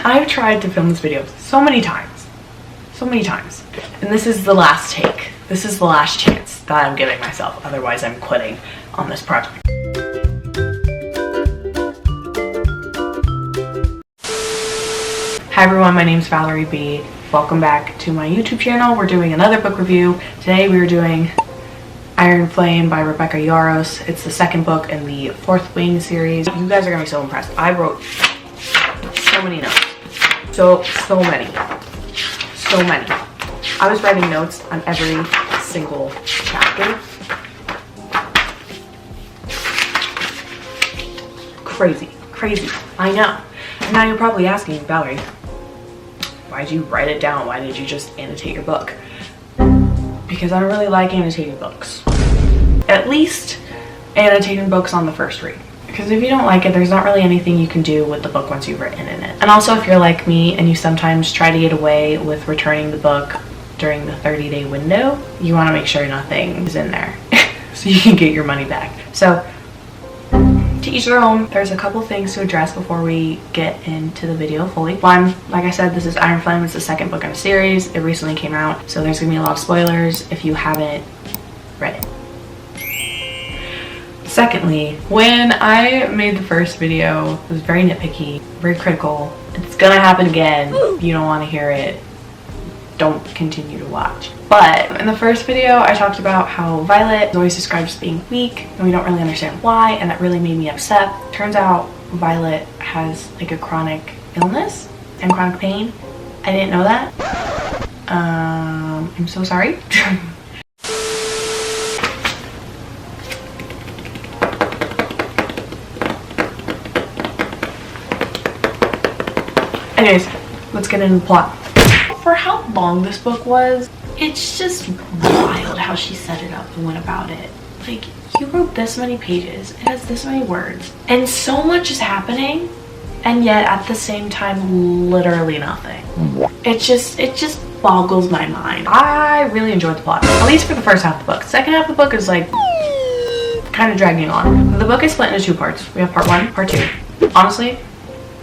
I've tried to film this video so many times, and this is the last take. This is the last chance that I'm giving myself, otherwise I'm quitting on this project. Hi everyone, my name is Valerie B. Welcome back to my YouTube channel. We're doing another book review. Today we are doing Iron Flame by Rebecca Yarros. It's the second book in the Fourth Wing series. You guys are gonna be so impressed. I wrote so many notes. So many. I was writing notes on every single chapter. Crazy. I know. And now you're probably asking, Valerie, why'd you write it down? Why did you just annotate your book? Because I don't really like annotating books. At least annotating books on the first read. Because if you don't like it, there's not really anything you can do with the book once you've written in it. And also if you're like me and you sometimes try to get away with returning the book during the 30-day window, you want to make sure nothing is in there so you can get your money back. So to each their own. There's a couple things to address before we get into the video fully. One, like I said, this is Iron Flame. It's the second book in a series. It recently came out, so there's gonna be a lot of spoilers if you haven't read it. Secondly, when I made the first video, it was very nitpicky, very critical. It's gonna happen again. If you don't want to hear it, don't continue to watch. But in the first video, I talked about how Violet is always described as being weak, and we don't really understand why, and that really made me upset. Turns out Violet has like a chronic illness and chronic pain. I didn't know that. I'm so sorry. Anyways, let's get into the plot. For how long this book was, it's just wild how she set it up and went about it. Like, you wrote this many pages, it has this many words, and so much is happening, and yet at the same time, literally nothing. It just boggles my mind. I really enjoyed the plot, at least for the first half of the book. Second half of the book is like, kind of dragging on. The book is split into two parts. We have part one, part two. Honestly,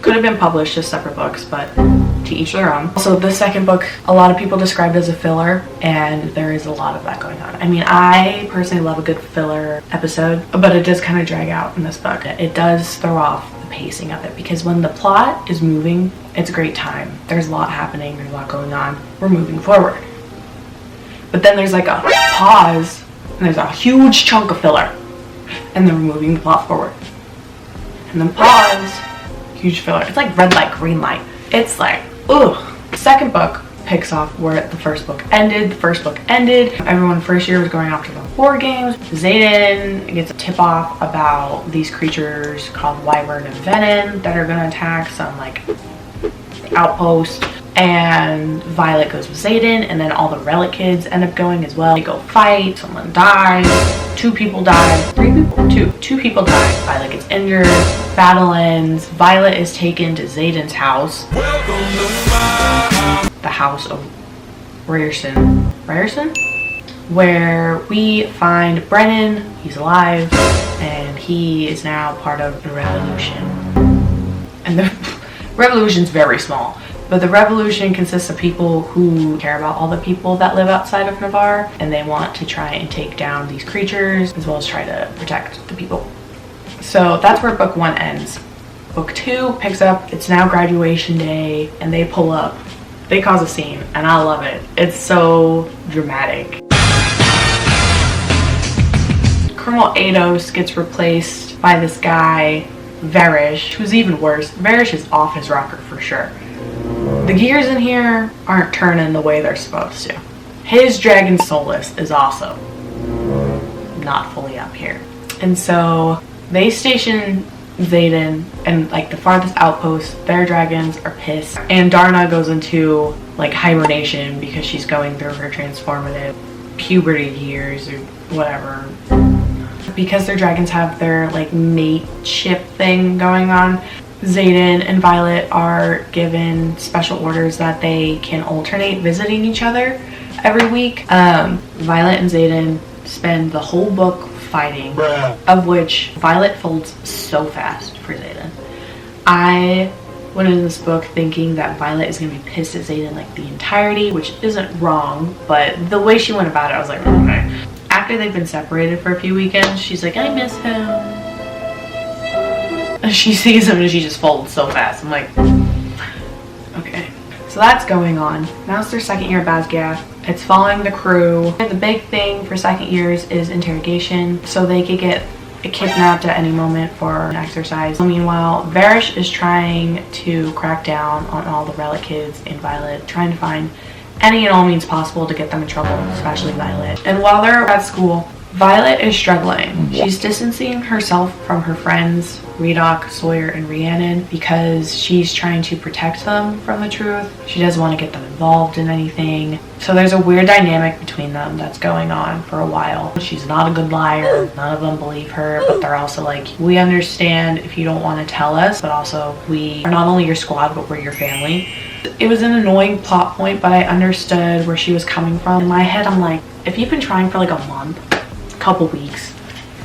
could have been published as separate books, but to each their own. Also, the second book, a lot of people describe it as a filler, and there is a lot of that going on. I mean, I personally love a good filler episode, but it does kind of drag out in this book. It does throw off the pacing of it, because when the plot is moving, it's a great time. There's a lot happening, there's a lot going on, we're moving forward. But then there's like a pause, and there's a huge chunk of filler, and then we're moving the plot forward. And then pause, huge filler. It's like red light, green light. It's like, ugh. The second book picks off where the first book ended. The first book ended. Everyone first year was going off to the board games. Xaden gets a tip off about these creatures called Wyvern and Venom that are gonna attack some like outpost. And Violet goes with Xaden, and then all the relic kids end up going as well. They go fight, someone dies, 2 people die, 3 people? Two people die. Violet gets injured, battle ends, Violet is taken to Xaden's house. The house of Ryerson, where we find Brennan. He's alive, and he is now part of the revolution. And the revolution's very small. But the revolution consists of people who care about all the people that live outside of Navarre, and they want to try and take down these creatures as well as try to protect the people. So that's where book 1 ends. Book 2 picks up, it's now graduation day, and they pull up. They cause a scene, and I love it. It's so dramatic. Colonel Ados gets replaced by this guy, Varish, who's even worse. Varish is off his rocker for sure. The gears in here aren't turning the way they're supposed to. His Dragon Solus is also not fully up here. And so they station Xaden and like the farthest outpost, their dragons are pissed. And Darna goes into like hibernation because she's going through her transformative puberty years or whatever. Because their dragons have their like mateship thing going on, Xaden and Violet are given special orders that they can alternate visiting each other every week. Violet and Xaden spend the whole book fighting, of which Violet folds so fast for Xaden. I went into this book thinking that Violet is going to be pissed at Xaden like the entirety, which isn't wrong, but the way she went about it, I was like, okay. After they've been separated for a few weekends, she's like, I miss him. And she sees him and she just folds so fast. I'm like, okay. So that's going on. Now it's their second year at Basgiath. It's following the crew. The big thing for second years is interrogation, so they could get kidnapped at any moment for an exercise. Meanwhile, Varish is trying to crack down on all the relic kids in Violet, trying to find any and all means possible to get them in trouble, especially Violet. And while they're at school, Violet is struggling. She's distancing herself from her friends, Redoc, Sawyer, and Rhiannon, because she's trying to protect them from the truth. She doesn't want to get them involved in anything. So there's a weird dynamic between them that's going on for a while. She's not a good liar. None of them believe her, but they're also like, we understand if you don't want to tell us, but also we are not only your squad, but we're your family. It was an annoying plot point, but I understood where she was coming from. In my head, I'm like, if you've been trying for like a month, couple weeks,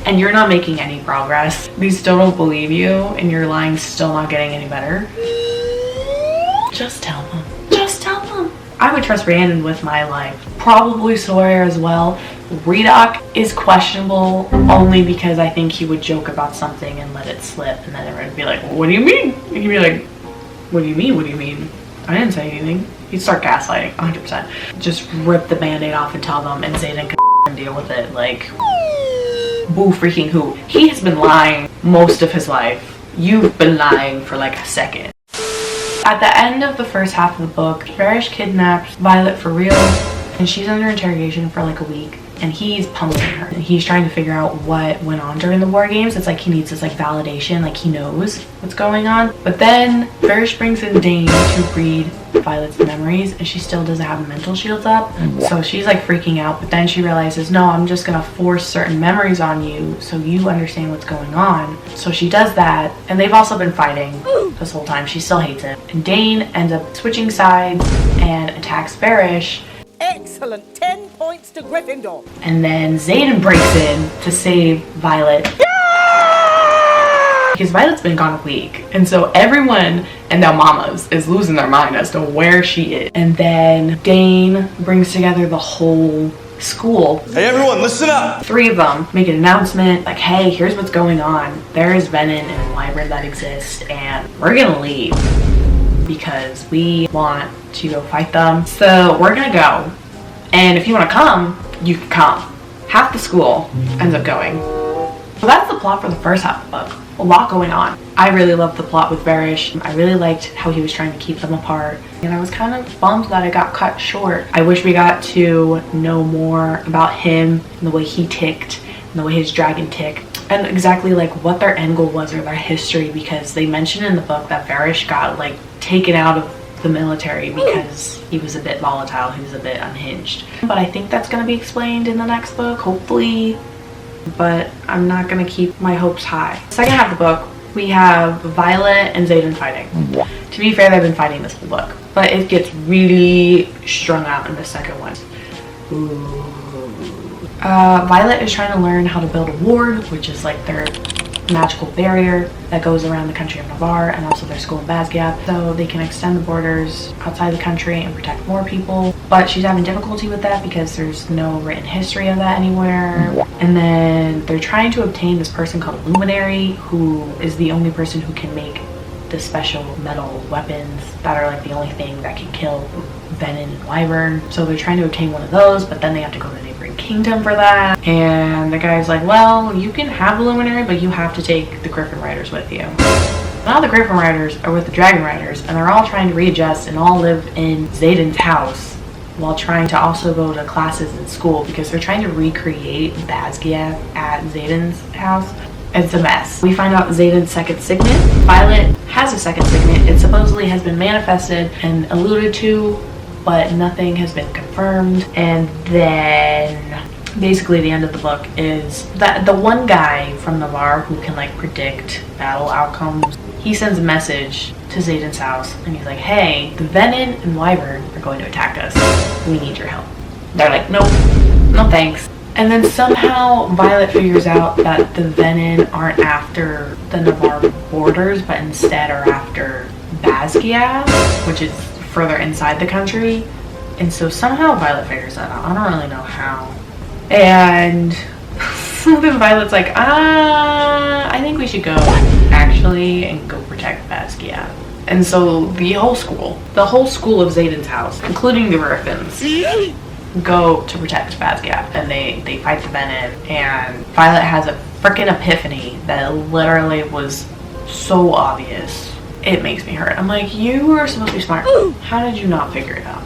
and you're not making any progress, they still don't believe you, and your lying's still not getting any better, just tell them. Just tell them. I would trust Rhiannon with my life. Probably Sawyer as well. Redoc is questionable only because I think he would joke about something and let it slip, and then everyone would be like, what do you mean? And he'd be like, what do you mean? What do you mean? I didn't say anything. He'd start gaslighting 100%. Just rip the band-aid off and tell them, and Xaden can deal with it. Like, boo freaking who. He has been lying most of his life. You've been lying for like a second. At the end of the first half of the book, Varish kidnaps Violet for real, and she's under interrogation for like a week, and he's pummeling her. And he's trying to figure out what went on during the war games. It's like he needs this like validation, like he knows what's going on. But then Varish brings in Dane to read Violet's memories, and she still doesn't have the mental shields up, so she's like freaking out. But then she realizes, no, I'm just gonna force certain memories on you so you understand what's going on. So she does that, and they've also been fighting this whole time. She still hates it, and Dane ends up switching sides and attacks Varish. Excellent. 10 points to Gryffindor. And then Xaden breaks in to save Violet. Because Violet's been gone a week, and so everyone and their mamas is losing their mind as to where she is. And then Dane brings together the whole school. Hey everyone, listen up! 3 of them make an announcement like, hey, here's what's going on. There is Venom and a wyvern that exist, and we're gonna leave because we want to go fight them. So we're gonna go, and if you want to come, you can come. Half the school ends up going. So that's the plot for the first half of the book. A lot going on. I really loved the plot with Varish. I really liked how he was trying to keep them apart, and I was kind of bummed that it got cut short. I wish we got to know more about him and the way he ticked and the way his dragon ticked, and exactly like what their end goal was or their history, because they mentioned in the book that Varish got like taken out of the military because he was a bit volatile, he was a bit unhinged. But I think that's going to be explained in the next book, hopefully. But I'm not gonna keep my hopes high. Second half of the book, we have Violet and Xaden fighting. To be fair, they've been fighting this whole book, but it gets really strung out in the second one. Violet is trying to learn how to build a ward, which is like their magical barrier that goes around the country of Navarre and also their school in Basgiath, so they can extend the borders outside the country and protect more people. But she's having difficulty with that because there's no written history of that anywhere. And then they're trying to obtain this person called a Luminary, who is the only person who can make the special metal weapons that are like the only thing that can kill Venom and Wyvern. So they're trying to obtain one of those, but then they have to go to the neighboring kingdom for that. And the guy's like, well, you can have the Luminary, but you have to take the Griffin Riders with you. Now the Griffin Riders are with the Dragon Riders, and they're all trying to readjust and all live in Xaden's house while trying to also go to classes in school, because they're trying to recreate Basgiath at Xaden's house. It's a mess. We find out Xaden's second signet. Violet has a second signet. It supposedly has been manifested and alluded to, but nothing has been confirmed. And then basically the end of the book is that the one guy from Navarre who can like predict battle outcomes, he sends a message to Xaden's house and he's like, hey, the Venom and Wyvern are going to attack us. We need your help. They're like, nope, no thanks. And then somehow Violet figures out that the Venom aren't after the Navarre borders, but instead are after Basquiat, which is further inside the country. And so somehow Violet figures that out. I don't really know how. And so then Violet's like, I think we should go actually and go protect Basquiat. And so the whole school of Xaden's house, including the Griffins, go to protect Basquiat, and they fight the Venom, and Violet has a freaking epiphany that literally was so obvious. It makes me hurt. I'm like, you were supposed to be smart. How did you not figure it out?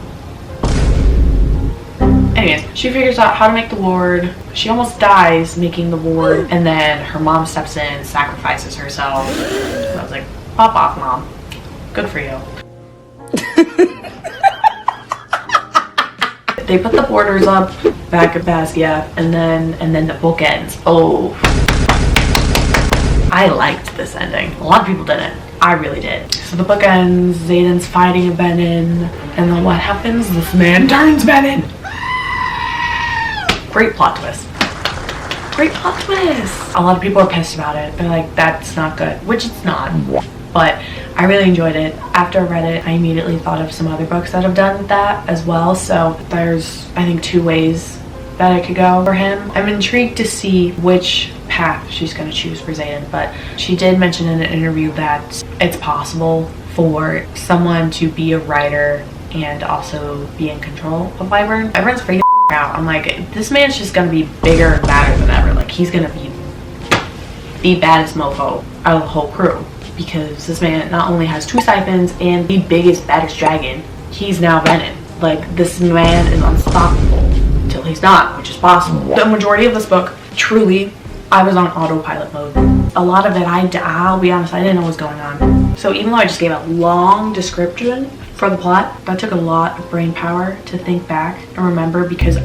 Anyways, she figures out how to make the ward. She almost dies making the ward, and then her mom steps in, sacrifices herself. And I was like, pop off, Mom. Good for you. They put the borders up back at Basquiat, and then the book ends. Oh, I liked this ending. A lot of people didn't. I really did. So the book ends. Xaden's fighting a Venom, and then what happens? This man turns Venom. Great plot twist. Great plot twist. A lot of people are pissed about it. They're like, that's not good, which it's not. But I really enjoyed it. After I read it, I immediately thought of some other books that have done that as well. So there's, I think, 2 ways that I could go for him. I'm intrigued to see which path she's going to choose for Xaden, but she did mention in an interview that it's possible for someone to be a writer and also be in control of Wyvern. Everyone's freaking out. I'm like, this man's just going to be bigger and badder than ever. Like, he's going to be the baddest mofo out of the whole crew. Because this man not only has 2 siphons and the biggest, baddest dragon, he's now Venom. Like, this man is unstoppable until he's not, which is possible. The majority of this book, truly, I was on autopilot mode. A lot of it, I'll be honest, I didn't know what was going on. So even though I just gave a long description for the plot, that took a lot of brain power to think back and remember, because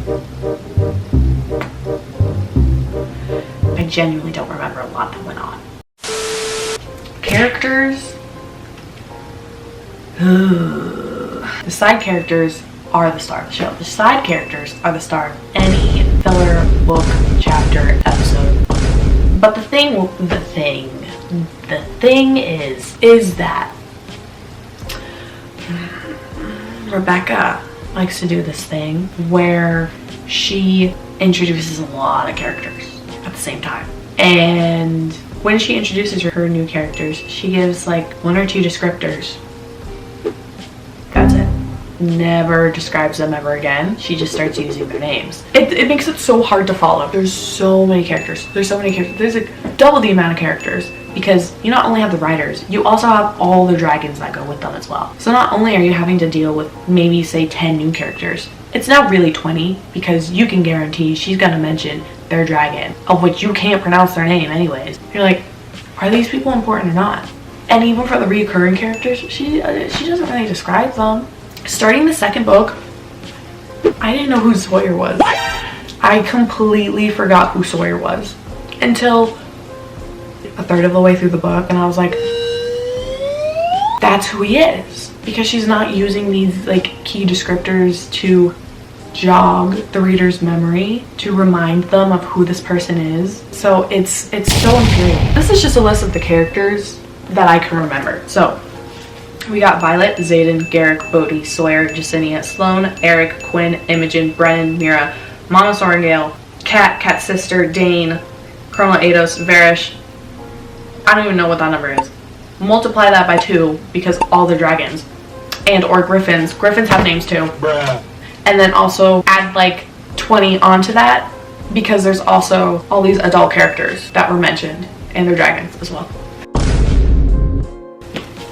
I genuinely don't remember a lot that went on. Characters. The side characters are the star of the show. The side characters are the star of any filler, book, chapter, episode. But the thing is that Rebecca likes to do this thing where she introduces a lot of characters at the same time. And when she introduces her new characters, she gives like 1 or 2 descriptors. That's it. Never describes them ever again. She just starts using their names. It makes it so hard to follow. There's so many characters. There's like double the amount of characters, because you not only have the writers, you also have all the dragons that go with them as well. So not only are you having to deal with maybe say 10 new characters, it's now really 20, because you can guarantee she's gonna mention their dragon, of which you can't pronounce their name anyways. You're like, are these people important or not? And even for the reoccurring characters, she doesn't really describe them. Starting the second book, I didn't know who Sawyer was. I completely forgot who Sawyer was until a third of the way through the book, and I was like, that's who he is, because she's not using these like key descriptors to jog the reader's memory, to remind them of who this person is. So it's so infuriating. This is just a list of the characters that I can remember. So we got Violet, Xaden, Garrick, Bodhi, Sawyer, Jacinia, Sloane, Eric, Quinn, Imogen, Brennan, Mira, Mama Sorengale, Cat's sister, Dane, Colonel Ados, Varish. I don't even know what that number is. Multiply that by 2, because all the dragons and or griffins have names too. Bruh. And then also add like 20 onto that, because there's also all these adult characters that were mentioned and their dragons as well.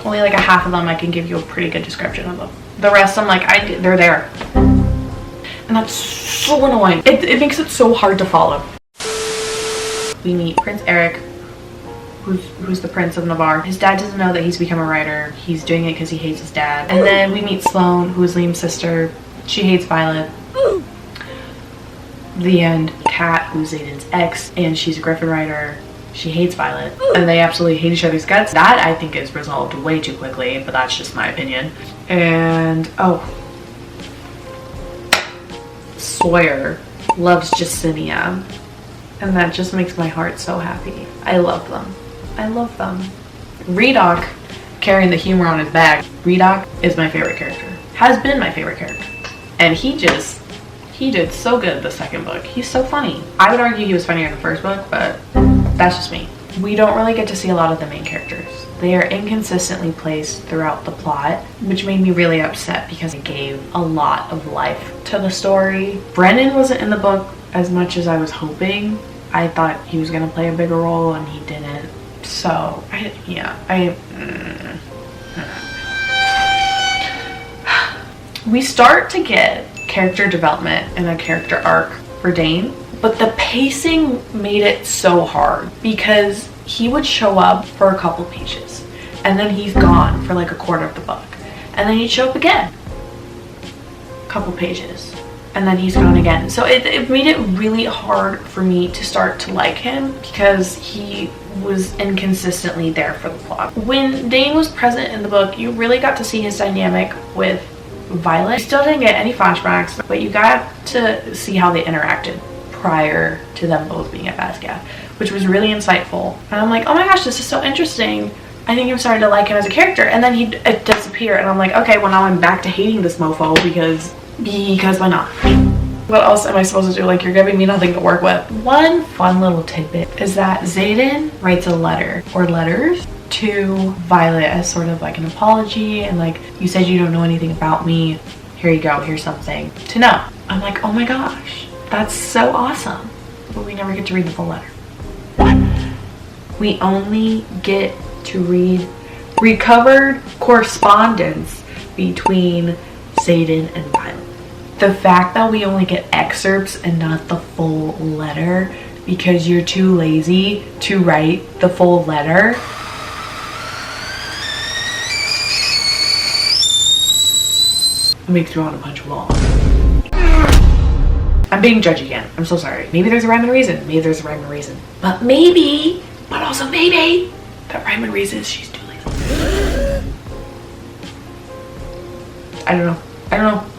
Only like a half of them I can give you a pretty good description of them. The rest I'm like, they're there. And that's so annoying. It makes it so hard to follow. We meet Prince Eric, who's the Prince of Navarre. His dad doesn't know that he's become a writer. He's doing it because he hates his dad. And then we meet Sloane, who is Liam's sister. She hates Violet. The end. Kat, who's Xaden's ex, and she's a Griffin writer. She hates Violet, and they absolutely hate each other's guts. That I think is resolved way too quickly, but that's just my opinion. And Sawyer loves Jacinia, and that just makes my heart so happy. I love them. I love them. Redoc carrying the humor on his back. Redoc is my favorite character. Has been my favorite character. And he did so good the second book. He's so funny. I would argue he was funnier in the first book, but that's just me. We don't really get to see a lot of the main characters. They are inconsistently placed throughout the plot, which made me really upset because it gave a lot of life to the story. Brennan wasn't in the book as much as I was hoping. I thought he was gonna play a bigger role and he didn't. So, we start to get character development and a character arc for Dane, but the pacing made it so hard because he would show up for a couple pages and then he's gone for like a quarter of the book, and then he'd show up again, a couple pages, and then he's gone again. So it made it really hard for me to start to like him because he was inconsistently there for the plot. When Dane was present in the book, you really got to see his dynamic with Violet. You still didn't get any flashbacks, but you got to see how they interacted prior to them both being at Basquiat, which was really insightful. And I'm like, oh my gosh, this is so interesting. I think I'm starting to like him as a character. And then he'd disappear, and I'm like, okay, well now I'm back to hating this mofo because why not? What else am I supposed to do? Like, you're giving me nothing to work with. One fun little tidbit is that Xaden writes a letter or letters to Violet as sort of like an apology, and like, you said you don't know anything about me, here you go, here's something to know. I'm like, oh my gosh, that's so awesome. But we never get to read the full letter. We only get to read recovered correspondence between Xaden and Violet. The fact that we only get excerpts and not the full letter because you're too lazy to write the full letter makes me want to punch a wall. I'm being judgy again. I'm so sorry. Maybe there's a rhyme and reason. Maybe there's a rhyme and reason. But maybe, but also maybe, that rhyme and reason is she's too lazy. I don't know.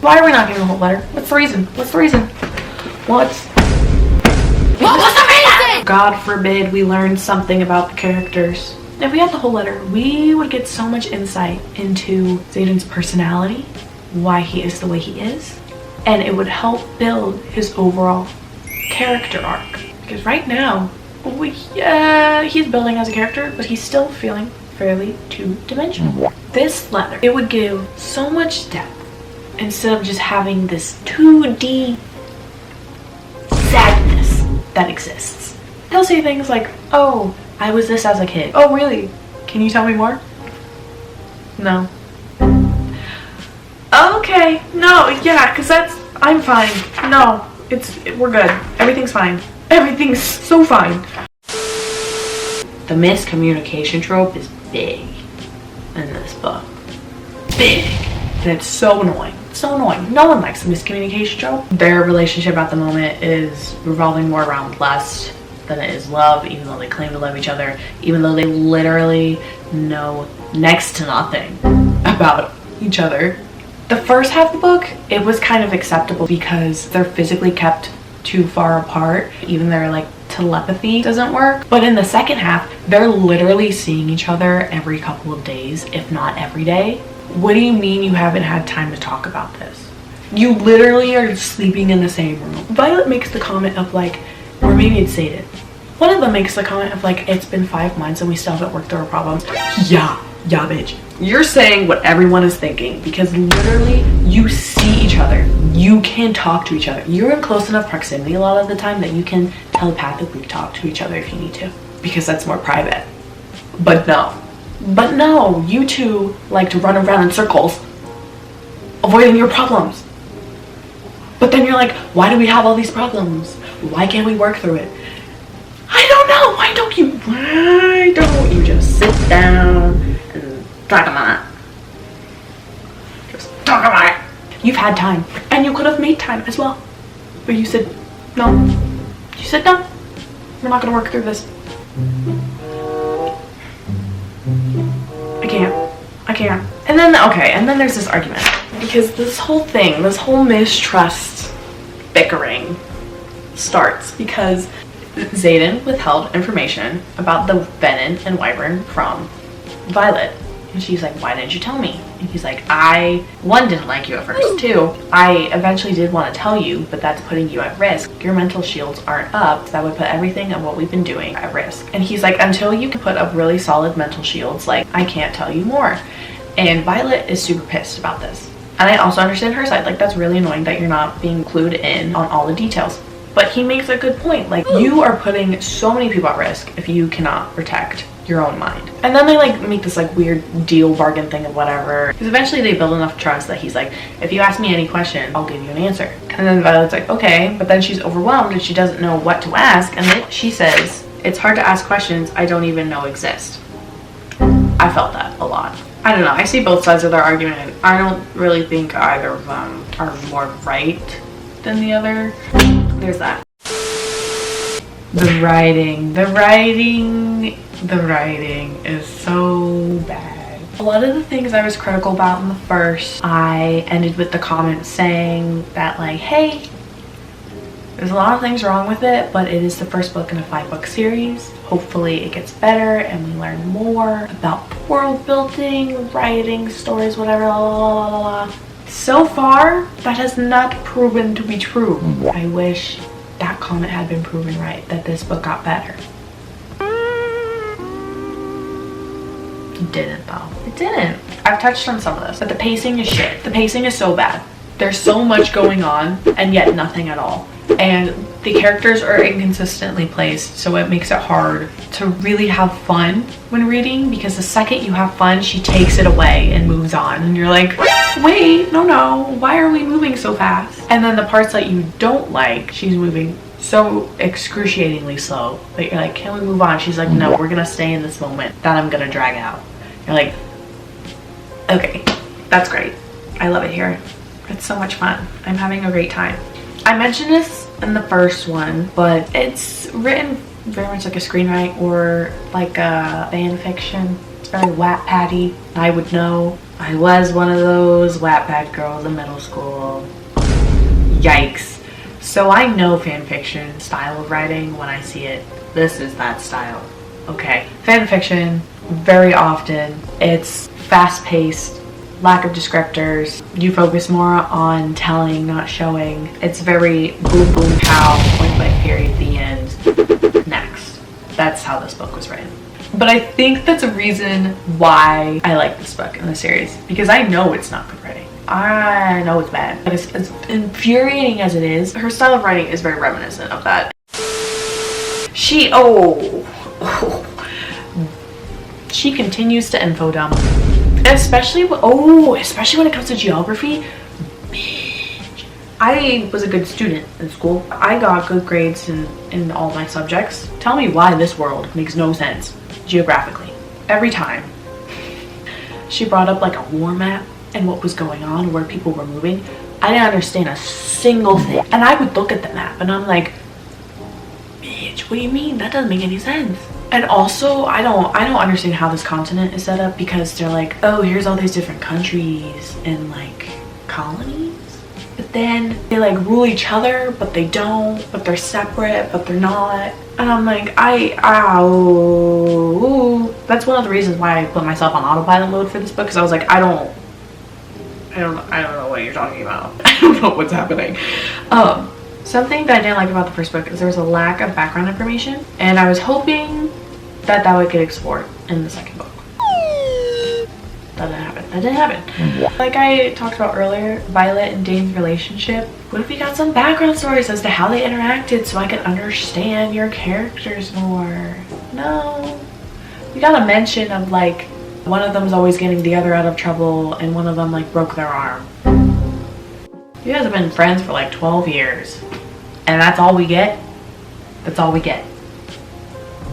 Why are we not getting the whole letter? What's the reason? What was the reason? God forbid we learn something about the characters. If we had the whole letter, we would get so much insight into Xaden's personality, why he is the way he is, and it would help build his overall character arc. Because right now, he's building as a character, but he's still feeling fairly two-dimensional. This letter, it would give so much depth instead of just having this 2D sadness that exists. He'll say things like, oh, I was this as a kid. Oh, really? Can you tell me more? No. Okay, no, yeah, because I'm fine. No, we're good. Everything's fine. Everything's so fine. The miscommunication trope is big in this book. Big. And it's so annoying. So annoying. No one likes the miscommunication trope. Their relationship at the moment is revolving more around lust than it is love, even though they claim to love each other, even though they literally know next to nothing about each other. The first half of the book, it was kind of acceptable because they're physically kept too far apart. Even their like telepathy doesn't work. But in the second half, they're literally seeing each other every couple of days, if not every day. What do you mean you haven't had time to talk about this? You literally are sleeping in the same room. Violet makes the comment of like, or maybe it's Xaden. One of them makes the comment of like, it's been 5 months and we still haven't worked through our problems. Yeah, bitch. You're saying what everyone is thinking because literally you see each other. You can talk to each other. You're in close enough proximity a lot of the time that you can telepathically talk to each other if you need to, because that's more private. But no, you two like to run around in circles avoiding your problems. But then you're like, why do we have all these problems? Why can't we work through it? I don't know. Why don't you just sit down and talk about it? Just talk about it. You've had time, and you could have made time as well. But you said no. You said no. We're not gonna work through this. I can't. And then there's this argument. Because this whole thing, this whole mistrust bickering starts because Xaden withheld information about the Venom and Wyvern from Violet. And she's like, why didn't you tell me? And he's like, I, one, didn't like you at first. Two, I eventually did want to tell you, but that's putting you at risk. Your mental shields aren't up. So that would put everything of what we've been doing at risk. And he's like, until you can put up really solid mental shields, like, I can't tell you more. And Violet is super pissed about this. And I also understand her side. Like, that's really annoying that you're not being clued in on all the details. But he makes a good point. Like, you are putting so many people at risk if you cannot protect your own mind. And then they like make this like weird deal bargain thing of whatever. Because eventually they build enough trust that he's like, if you ask me any question, I'll give you an answer. And then Violet's like, okay. But then she's overwhelmed and she doesn't know what to ask. And then she says, it's hard to ask questions I don't even know exist. I felt that a lot. I don't know. I see both sides of their argument. I don't really think either of them are more right than the other. There's that. The writing is so bad. A lot of the things I was critical about in the first, I ended with the comment saying that like, hey, there's a lot of things wrong with it, but it is the first book in a 5-book series. Hopefully it gets better and we learn more about world building, writing, stories, whatever, la la la la. So far, that has not proven to be true. I wish that comment had been proven right, that this book got better. It didn't though. It didn't. I've touched on some of this, but the pacing is shit. The pacing is so bad. There's so much going on and yet nothing at all. And the characters are inconsistently placed, so it makes it hard to really have fun when reading, because the second you have fun, she takes it away and moves on. And you're like, wait, no, why are we moving so fast? And then the parts that you don't like, she's moving so excruciatingly slow that you're like, can we move on? She's like, no, we're gonna stay in this moment that I'm gonna drag out. You're like, okay, that's great. I love it here. It's so much fun. I'm having a great time. I mentioned this in the first one, but it's written very much like a screenwrite or like a fan fiction. It's very Wattpad-y. I would know. I was one of those Wattpad girls in middle school. Yikes. So I know fan fiction style of writing when I see it. This is that style. Okay. Fan fiction, very often, it's fast-paced. Lack of descriptors. You focus more on telling, not showing. It's very boom boom pow, point blank period, the end, next. That's how this book was written. But I think that's a reason why I like this book in the series, because I know it's not good writing. I know it's bad, but as infuriating as it is, her style of writing is very reminiscent of that. She continues to info dump. Especially when it comes to geography. Bitch. I was a good student in school. I got good grades in all my subjects. Tell me why this world makes no sense geographically. Every time. She brought up like a war map and what was going on, where people were moving. I didn't understand a single thing. And I would look at the map and I'm like, bitch, what do you mean? That doesn't make any sense. And also, I don't understand how this continent is set up, because they're like, oh, here's all these different countries and like colonies. But then they like rule each other, but they don't, but they're separate, but they're not. And I'm like, that's one of the reasons why I put myself on autopilot mode for this book, because I was like, I don't know what you're talking about. I don't know what's happening. Something that I didn't like about the first book is there was a lack of background information, and I was hoping that would get explored in the second book. That didn't happen. Like I talked about earlier, Violet and Dane's relationship. What if we got some background stories as to how they interacted so I could understand your characters more? No. We got a mention of like, one of them's always getting the other out of trouble and one of them like broke their arm. You guys have been friends for like 12 years. And that's all we get? That's all we get.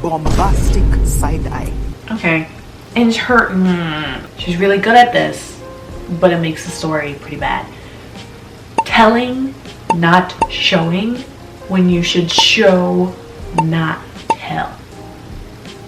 Bombastic side eye. Okay. And she's really good at this, but it makes the story pretty bad. Telling, not showing, when you should show, not tell.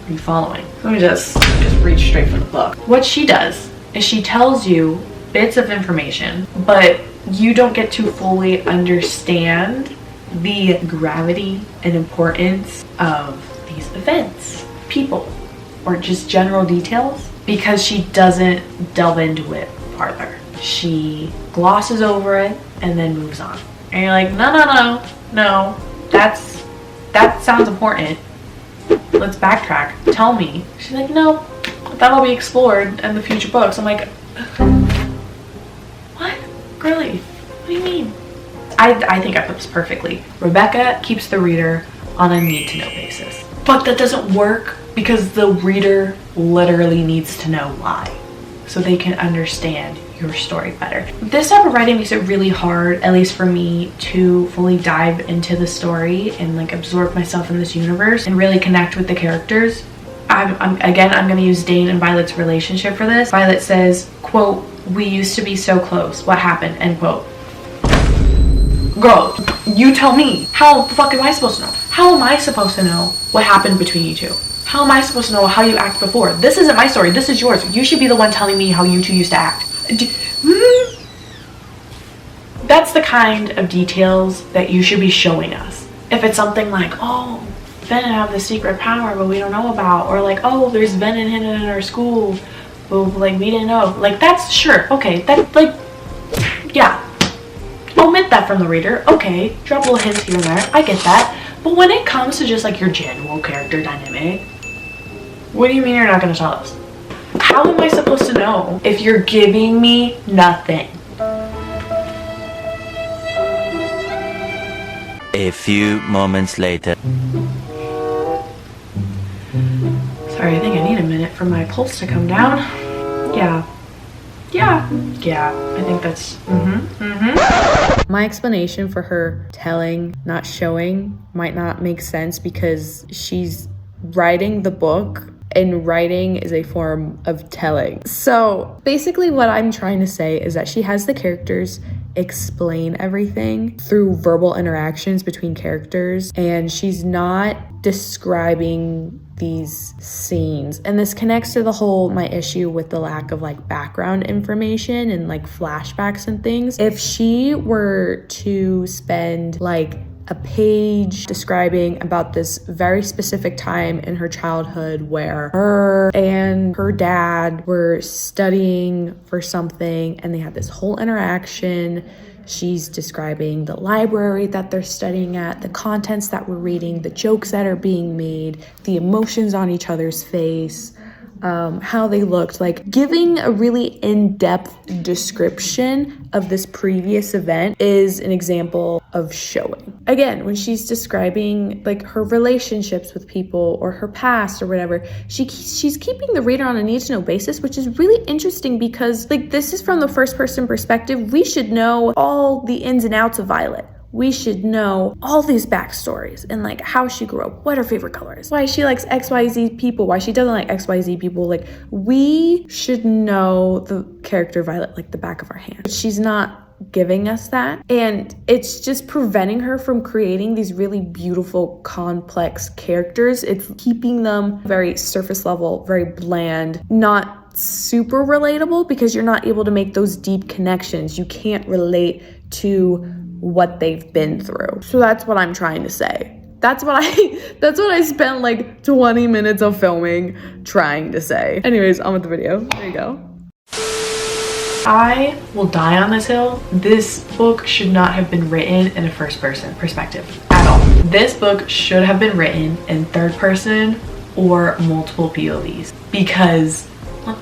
Are you following? Let me just read straight from the book. What she does is she tells you bits of information, but you don't get to fully understand the gravity and importance of these events, people, or just general details. because she doesn't delve into it farther. She glosses over it and then moves on. And you're like, no, that sounds important. Let's backtrack. Tell me. She's like, no, that'll be explored in the future books. I'm like, what? Really? What do you mean? I think I put this perfectly. Rebecca keeps the reader on a need-to-know basis. But that doesn't work because the reader literally needs to know why, so they can understand your story better. This type of writing makes it really hard, at least for me, to fully dive into the story and like absorb myself in this universe and really connect with the characters. I'm gonna use Dane and Violet's relationship for this. Violet says, quote, "We used to be so close. What happened?" End quote. Girl, you tell me. How the fuck am I supposed to know? How am I supposed to know what happened between you two? How am I supposed to know how you act before? This isn't my story. This is yours. You should be the one telling me how you two used to act. That's the kind of details that you should be showing us. If it's something like, oh, Venom have this secret power but we don't know about, or like, oh, there's Venom hidden in our school but like we didn't know. Like, that's sure, okay, that, like, yeah, omit that from the reader. Okay, drop little hints here and there, I get that. But when it comes to just like your general character dynamic, what do you mean you're not gonna tell us? How am I supposed to know if you're giving me nothing? A few moments later. Sorry, I think I need a minute for my pulse to come down. Yeah, I think that's, My explanation for her telling, not showing, might not make sense because she's writing the book, and writing is a form of telling. So basically what I'm trying to say is that she has the characters explain everything through verbal interactions between characters, and she's not describing these scenes. And this connects to the whole my issue with the lack of like background information and like flashbacks and things. If she were to spend like a page describing about this very specific time in her childhood where her and her dad were studying for something and they had this whole interaction. She's describing the library that they're studying at, the contents that we're reading, the jokes that are being made, the emotions on each other's face, how they looked, like giving a really in-depth description of this previous event is an example of showing. Again, when she's describing like her relationships with people or her past or whatever, she's keeping the reader on a need-to-know basis, which is really interesting because like this is from the first-person perspective. We should know all the ins and outs of Violet. We should know all these backstories and like how she grew up, what her favorite color is, why she likes XYZ people, why she doesn't like XYZ people. Like, we should know the character Violet like the back of our hand. But she's not giving us that, and it's just preventing her from creating these really beautiful, complex characters. It's keeping them very surface level, very bland, not super relatable, because you're not able to make those deep connections. You can't relate to what they've been through. So that's what I'm trying to say. That's what I spent like 20 minutes of filming trying to say. Anyways, on with the video. There you go. I will die on this hill. This book should not have been written in a first-person perspective at all. This book should have been written in third person or multiple POVs, because what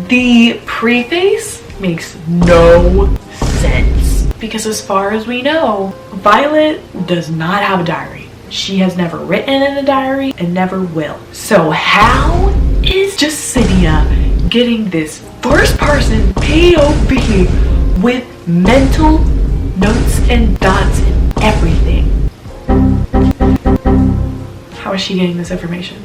the preface makes no sense. Because as far as we know, Violet does not have a diary. She has never written in a diary and never will. So how is Justinia getting this first person POV with mental notes and dots and everything? How is she getting this information?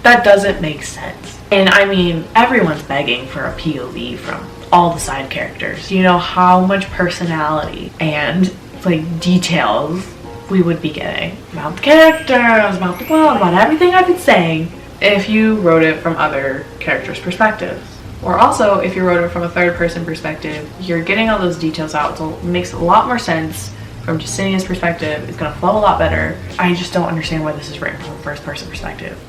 That doesn't make sense. And I mean, everyone's begging for a POV from all the side characters. You know how much personality and like details we would be getting about the characters, about the plot, about everything I've been saying if you wrote it from other characters' perspectives. Or also, if you wrote it from a third person perspective, you're getting all those details out, so it makes a lot more sense from Justinia's perspective. It's gonna flow a lot better. I just don't understand why this is written from a first person perspective.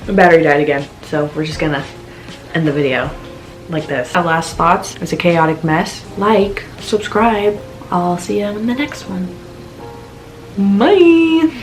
The battery died again, so we're just gonna end the video like this. Our last thoughts, it's a chaotic mess. Like, subscribe. I'll see you in the next one. Bye.